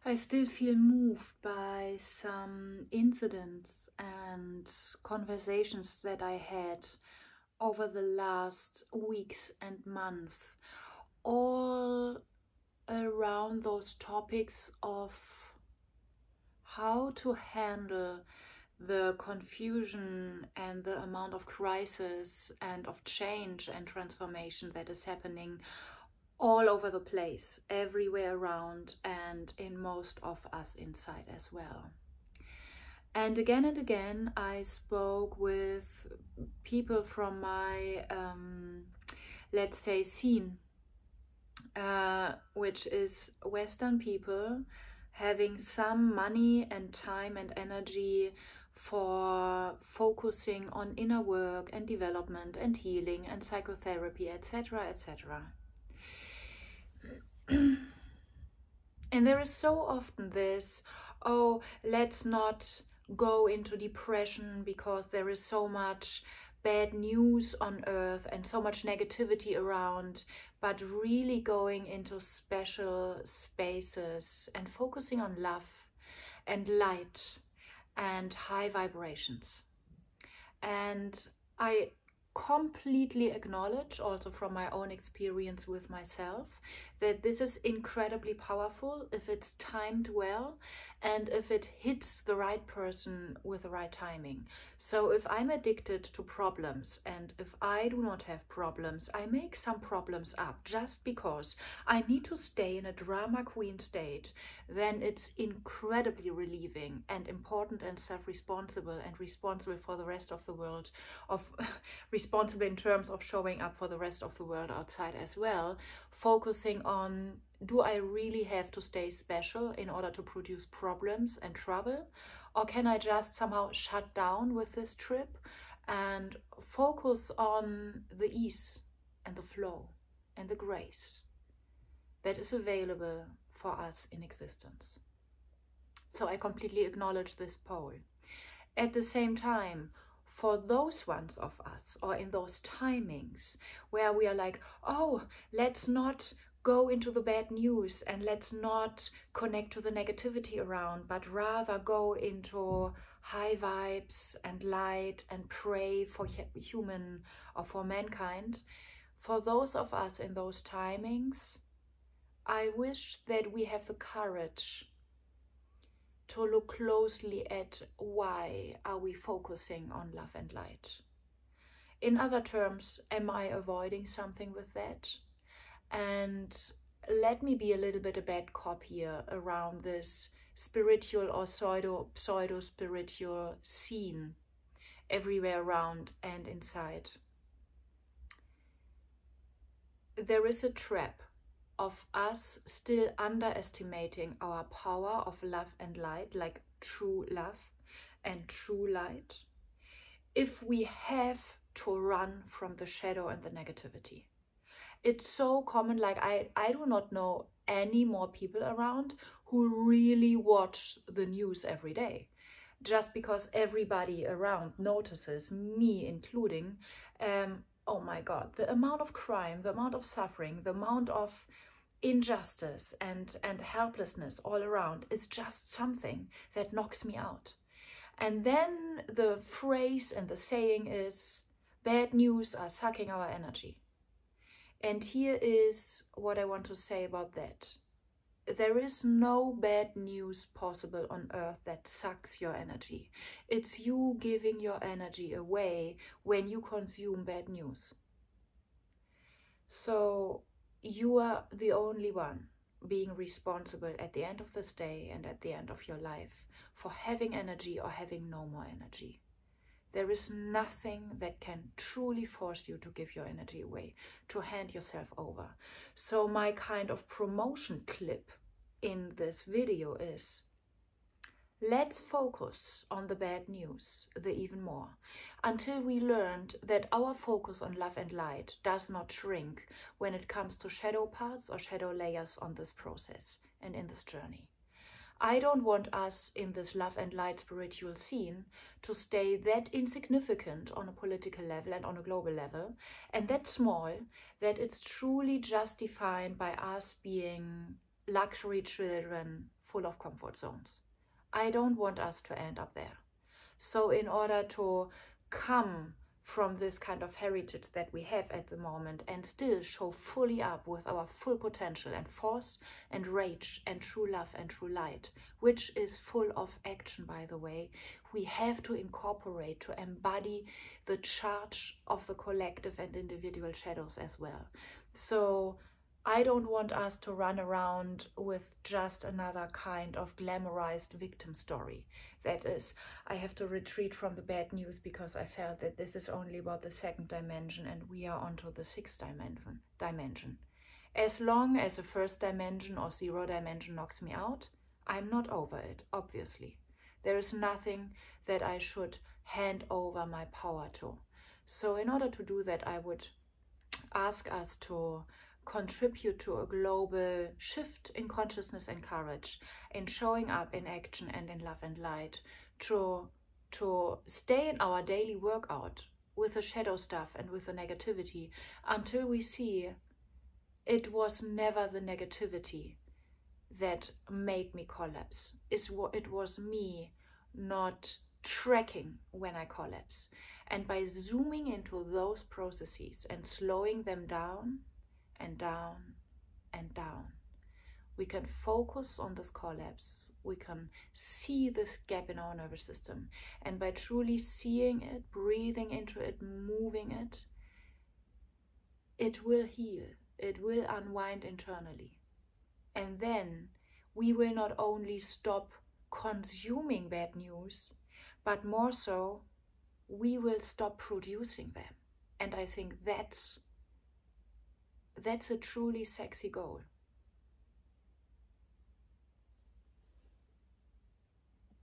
I still feel moved by some incidents and conversations that I had over the last weeks and months, all around those topics of how to handle the confusion and the amount of crisis and of change and transformation that is happening all over the place, everywhere around, and in most of us inside as well. And again, I spoke with people from my, let's say, scene, which is Western people having some money and time and energy for focusing on inner work and development and healing and psychotherapy, etc., etc. And there is so often this, oh, let's not go into depression because there is so much bad news on earth and so much negativity around, but really going into special spaces and focusing on love and light and high vibrations. And I completely acknowledge, also from my own experience with myself, that this is incredibly powerful if it's timed well and if it hits the right person with the right timing. So if I'm addicted to problems and if I do not have problems, I make some problems up just because I need to stay in a drama queen state, then it's incredibly relieving and important and self-responsible and responsible for the rest of the world, of responsible in terms of showing up for the rest of the world outside as well, focusing on, do I really have to stay special in order to produce problems and trouble? Or can I just somehow shut down with this trip and focus on the ease and the flow and the grace that is available for us in existence? So I completely acknowledge this pole. At the same time, for those ones of us, or in those timings where we are like, oh, let's not go into the bad news and let's not connect to the negativity around, but rather go into high vibes and light and pray for human or for mankind. For those of us in those timings, I wish that we have the courage to look closely at why are we focusing on love and light. In other terms, am I avoiding something with that? And let me be a little bit a bad cop here around this spiritual or pseudo-spiritual scene everywhere around and inside. There is a trap of us still underestimating our power of love and light, like true love and true light, if we have to run from the shadow and the negativity. It's so common, like I do not know any more people around who really watch the news every day. Just because everybody around notices, me including, oh my God, the amount of crime, the amount of suffering, the amount of injustice and helplessness all around is just something that knocks me out. And then the phrase and the saying is, bad news are sucking our energy. And here is what I want to say about that. There is no bad news possible on earth that sucks your energy. It's you giving your energy away when you consume bad news. So you are the only one being responsible at the end of this day and at the end of your life for having energy or having no more energy. There is nothing that can truly force you to give your energy away, to hand yourself over. So my kind of promotion clip in this video is, let's focus on the bad news, the even more, until we learned that our focus on love and light does not shrink when it comes to shadow parts or shadow layers on this process and in this journey. I don't want us in this love and light spiritual scene to stay that insignificant on a political level and on a global level, and that small, that it's truly just defined by us being luxury children full of comfort zones. I don't want us to end up there. So in order to come from this kind of heritage that we have at the moment and still show fully up with our full potential and force and rage and true love and true light, which is full of action, by the way, we have to incorporate, to embody the charge of the collective and individual shadows as well. So I don't want us to run around with just another kind of glamorized victim story. That is, I have to retreat from the bad news because I felt that this is only about the second dimension and we are onto the sixth dimension. As long as the first dimension or zero dimension knocks me out, I'm not over it, obviously. There is nothing that I should hand over my power to. So in order to do that, I would ask us to contribute to a global shift in consciousness and courage, in showing up in action and in love and light, to stay in our daily workout with the shadow stuff and with the negativity until we see it was never the negativity that made me collapse. It was me not tracking when I collapse. And by zooming into those processes and slowing them down and down and down, we can focus on this collapse. We can see this gap in our nervous system. And by truly seeing it, breathing into it, moving it, it will heal. It will unwind internally. And then we will not only stop consuming bad news, but more so, we will stop producing them. And I think that's a truly sexy goal.